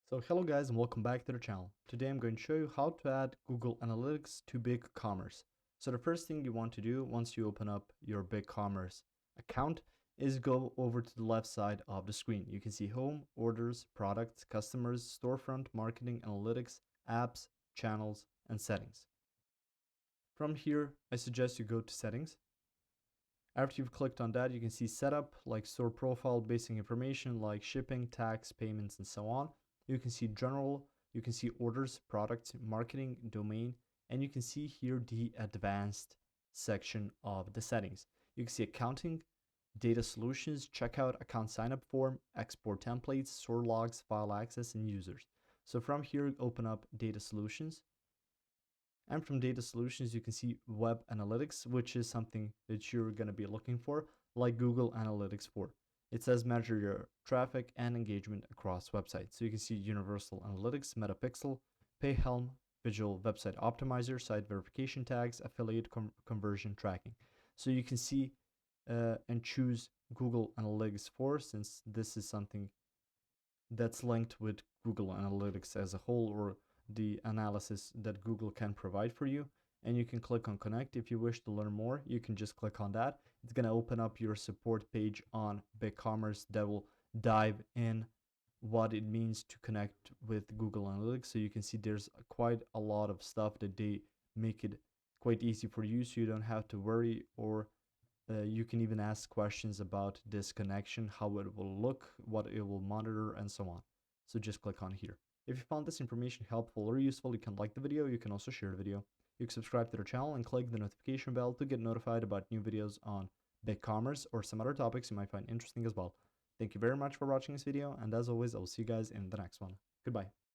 So hello guys and welcome back to the channel. Today I'm going to show you how to add Google Analytics to BigCommerce. So the first thing you want to do once you open up your BigCommerce account is go over to the left side of the screen. You can see Home, Orders, Products, Customers, Storefront, Marketing, Analytics, Apps, Channels, and Settings. From here, I suggest you go to Settings. After you've clicked on that, you can see Setup, like Store Profile, basic information like shipping, tax, payments, and so on. You can see General, you can see Orders, Products, Marketing, Domain, and you can see here the Advanced section of the settings. You can see Accounting, Data Solutions, Checkout, Account Signup Form, Export Templates, Store Logs, File Access, and Users. So from here, open up Data Solutions. And from Data Solutions, you can see Web Analytics, which is something that you're going to be looking for, like Google Analytics 4. It says measure your traffic and engagement across websites. So you can see Universal Analytics, Metapixel, PayHelm, Visual Website Optimizer, Site Verification Tags, Affiliate Conversion Tracking. So you can see and choose Google Analytics 4, since this is something that's linked with Google Analytics as a whole, or the analysis that Google can provide for you. And you can click on connect. If you wish to learn more, you can just click on that. It's going to open up your support page on BigCommerce that will dive in what it means to connect with Google Analytics. So you can see there's quite a lot of stuff that they make it quite easy for you, so you don't have to worry, or you can even ask questions about this connection, how it will look, what it will monitor, and so on. So just click on here. If you found this information helpful or useful, you can like the video. You can also share the video. You can subscribe to the channel and click the notification bell to get notified about new videos on BigCommerce or some other topics you might find interesting as well. Thank you very much for watching this video, and as always, I will see you guys in the next one. Goodbye.